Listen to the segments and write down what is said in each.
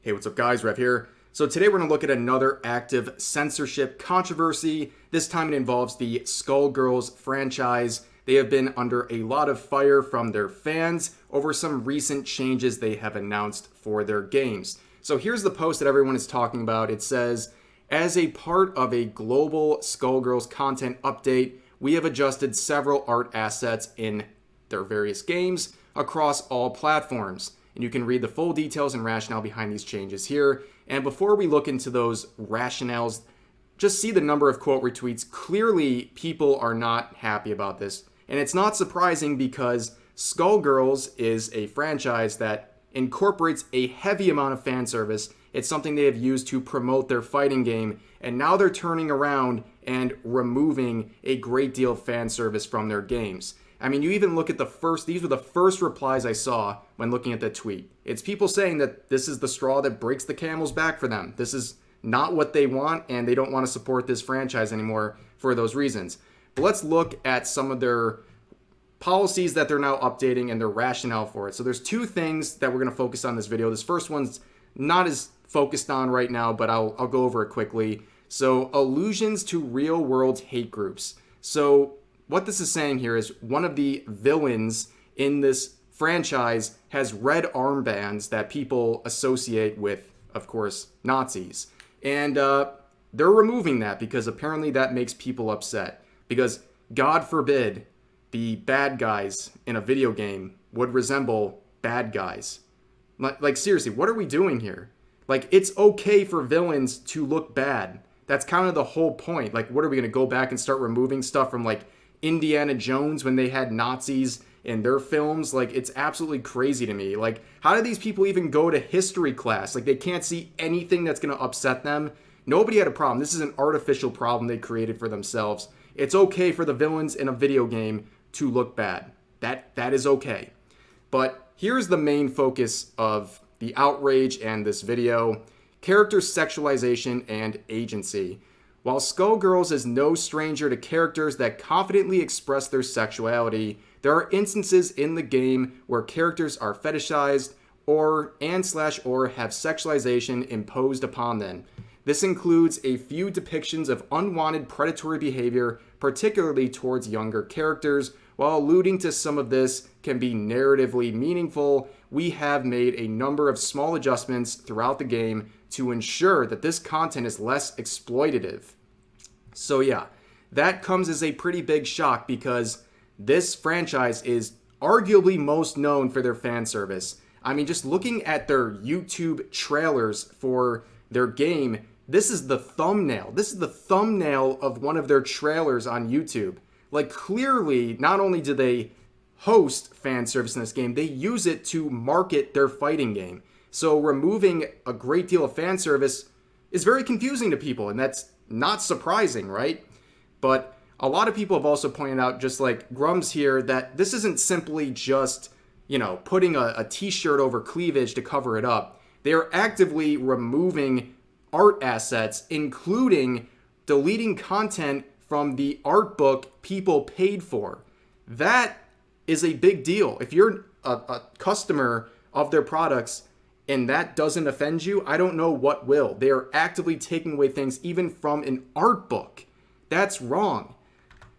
Hey, what's up guys, Rev here. So today we're going to look at another active censorship controversy. This time it involves the Skullgirls franchise. They have been under a lot of fire from their fans over some recent changes they have announced for their games. So here's the post that everyone is talking about. It says, as a part of a global Skullgirls content update, we have adjusted several art assets in their various games across all platforms. And you can read the full details and rationale behind these changes here. And before we look into those rationales, just see the number of quote retweets. Clearly, people are not happy about this. And it's not surprising because Skullgirls is a franchise that incorporates a heavy amount of fan service. It's something they have used to promote their fighting game. And now they're turning around and removing a great deal of fan service from their games. I mean, you even look at these were the first replies I saw when looking at the tweet. It's people saying that this is the straw that breaks the camel's back for them. This is not what they want, and they don't want to support this franchise anymore for those reasons. But let's look at some of their policies that they're now updating and their rationale for it. So there's two things that we're going to focus on in this video. This first one's not as focused on right now, but I'll go over it quickly. So allusions to real-world hate groups. So what this is saying here is one of the villains in this franchise has red armbands that people associate with, of course, Nazis. And they're removing that because apparently that makes people upset. Because God forbid the bad guys in a video game would resemble bad guys. Like seriously, what are we doing here? Like, it's okay for villains to look bad. That's kind of the whole point. Like, what are we going to go back and start removing stuff from, like, Indiana Jones when they had Nazis in their films? Like, it's absolutely crazy to me. Like, how do these people even go to history class? Like, they can't see anything that's going to upset them. Nobody had a problem. This is an artificial problem they created for themselves. It's okay for the villains in a video game to look bad. That is okay. But here's the main focus of the outrage and this video: character sexualization and agency. While Skullgirls is no stranger to characters that confidently express their sexuality, there are instances in the game where characters are fetishized or have sexualization imposed upon them. This includes a few depictions of unwanted predatory behavior, particularly towards younger characters. While alluding to some of this can be narratively meaningful, we have made a number of small adjustments throughout the game to ensure that this content is less exploitative. So yeah, that comes as a pretty big shock because this franchise is arguably most known for their fan service. I mean, just looking at their YouTube trailers for their game, this is the thumbnail. This is the thumbnail of one of their trailers on YouTube. Like, clearly, not only do they host fan service in this game, they use it to market their fighting game. So removing a great deal of fan service is very confusing to people, and that's not surprising, right? But a lot of people have also pointed out, just like Grums here, that this isn't simply just, putting a t-shirt over cleavage to cover it up. They are actively removing art assets, including deleting content from the art book people paid for. That is a big deal. If you're a customer of their products and that doesn't offend you, I don't know what will. They are actively taking away things even from an art book. That's wrong.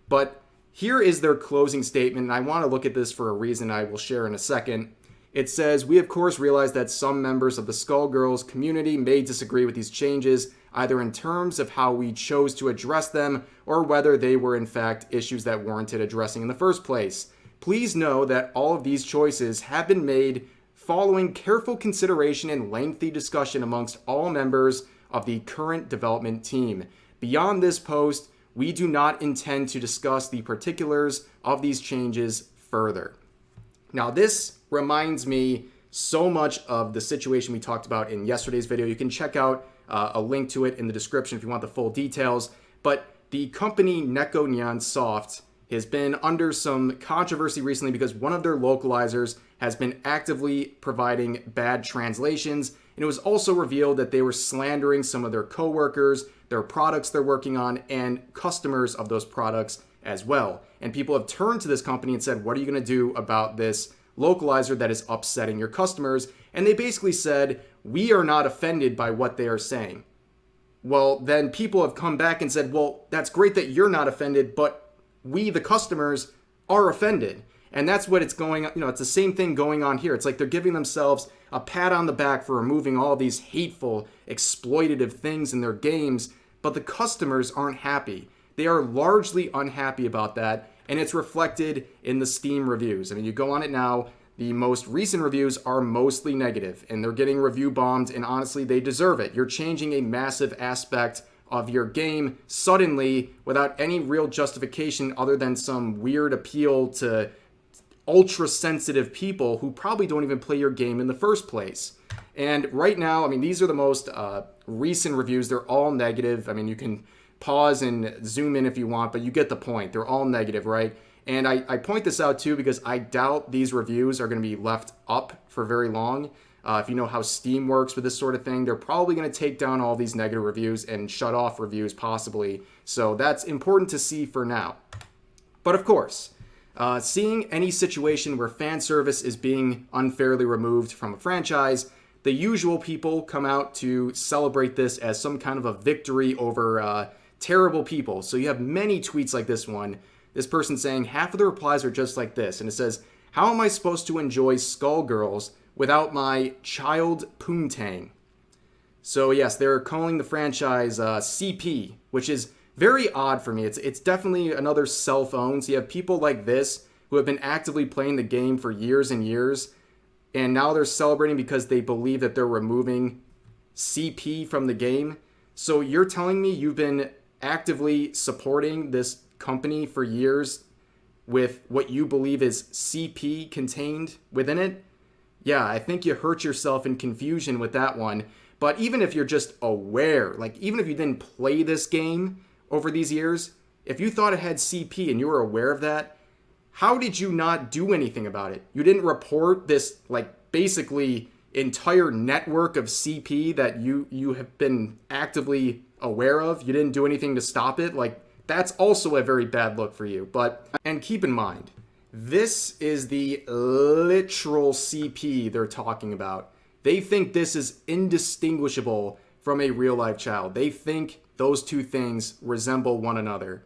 But here is their closing statement, and I want to look at this for a reason I will share in a second. It says, we of course realize that some members of the Skullgirls community may disagree with these changes, either in terms of how we chose to address them or whether they were in fact issues that warranted addressing in the first place. Please know that all of these choices have been made following careful consideration and lengthy discussion amongst all members of the current development team. Beyond this post, we do not intend to discuss the particulars of these changes further. Now, this reminds me so much of the situation we talked about in yesterday's video. You can check out a link to it in the description if you want the full details. But the company Neko Nyan Soft has been under some controversy recently because one of their localizers has been actively providing bad translations, and it was also revealed that they were slandering some of their coworkers, their products they're working on, and customers of those products as well. And people have turned to this company and said, what are you going to do about this localizer that is upsetting your customers? And they basically said, we are not offended by what they are saying. Well, then people have come back and said, well, that's great that you're not offended, but we, the customers, are offended. And that's what it's going on. It's the same thing going on here. It's like they're giving themselves a pat on the back for removing all these hateful, exploitative things in their games, but the customers aren't happy. They are largely unhappy about that, and it's reflected in the Steam reviews. I mean, you go on it now, the most recent reviews are mostly negative, and they're getting review bombed, and honestly, they deserve it. You're changing a massive aspect of your game suddenly without any real justification other than some weird appeal to ultra-sensitive people who probably don't even play your game in the first place. And right now, I mean, these are the most recent reviews. They're all negative. I mean, you can pause and zoom in if you want, but you get the point. They're all negative, right? And I point this out too because I doubt these reviews are going to be left up for very long. If you know how Steam works with this sort of thing, they're probably going to take down all these negative reviews and shut off reviews possibly. So that's important to see for now. But of course, seeing any situation where fan service is being unfairly removed from a franchise, the usual people come out to celebrate this as some kind of a victory over terrible people. So you have many tweets like this one. This person saying half of the replies are just like this. And it says, how am I supposed to enjoy Skullgirls without my child poontang? So yes, they're calling the franchise CP, which is very odd for me. It's definitely another cell phone. So you have people like this who have been actively playing the game for years and years, and now they're celebrating because they believe that they're removing CP from the game. So you're telling me you've been actively supporting this company for years with what you believe is CP contained within it? Yeah, I think you hurt yourself in confusion with that one. But even if you're just aware, like even if you didn't play this game over these years, if you thought it had CP and you were aware of that, how did you not do anything about it? You didn't report this, like, basically entire network of CP that you have been actively aware of. You didn't do anything to stop it. Like, that's also a very bad look for you. And keep in mind, this is the literal CP they're talking about. They think this is indistinguishable from a real-life child. They think those two things resemble one another.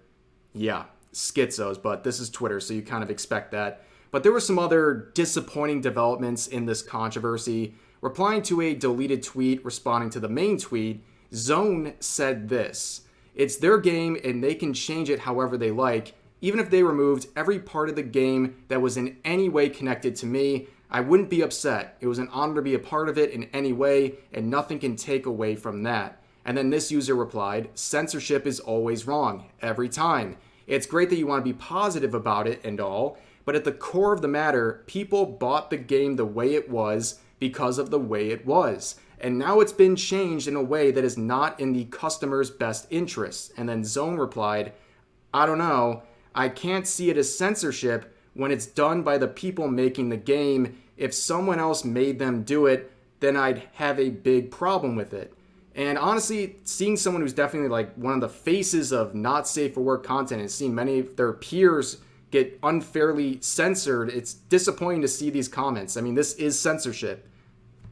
Yeah, schizos, but this is Twitter, so you kind of expect that. But there were some other disappointing developments in this controversy. Replying to a deleted tweet, responding to the main tweet, Zone said this: it's their game and they can change it however they like. Even if they removed every part of the game that was in any way connected to me, I wouldn't be upset. It was an honor to be a part of it in any way, and nothing can take away from that. And then this user replied, censorship is always wrong, every time. It's great that you want to be positive about it and all, but at the core of the matter, people bought the game the way it was because of the way it was. And now it's been changed in a way that is not in the customer's best interests. And then Zone replied, I don't know, I can't see it as censorship when it's done by the people making the game. If someone else made them do it, then I'd have a big problem with it. And honestly, seeing someone who's definitely like one of the faces of not safe for work content and seeing many of their peers get unfairly censored, it's disappointing to see these comments. I mean, this is censorship,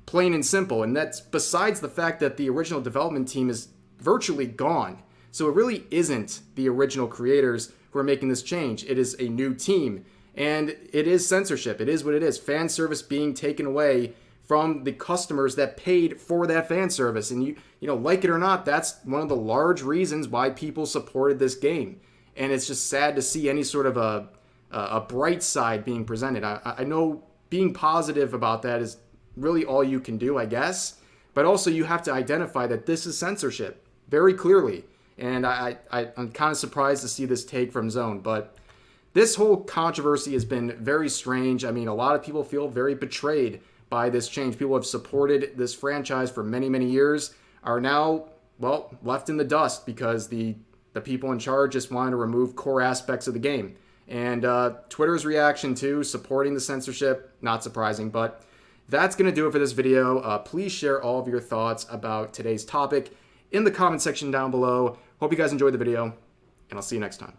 plain and simple. And that's besides the fact that the original development team is virtually gone. So it really isn't the original creators who are making this change. It is a new team. And it is censorship. It is what it is. Fan service being taken away from the customers that paid for that fan service. And you know, like it or not, that's one of the large reasons why people supported this game. And it's just sad to see any sort of a bright side being presented. I know being positive about that is really all you can do, I guess. But also you have to identify that this is censorship very clearly. And I'm kind of surprised to see this take from Zone. But this whole controversy has been very strange. I mean, a lot of people feel very betrayed by this change. People have supported this franchise for many, many years, are now, well, left in the dust because the people in charge just wanted to remove core aspects of the game. And Twitter's reaction to supporting the censorship, not surprising, but that's going to do it for this video. Please share all of your thoughts about today's topic in the comment section down below. Hope you guys enjoyed the video, and I'll see you next time.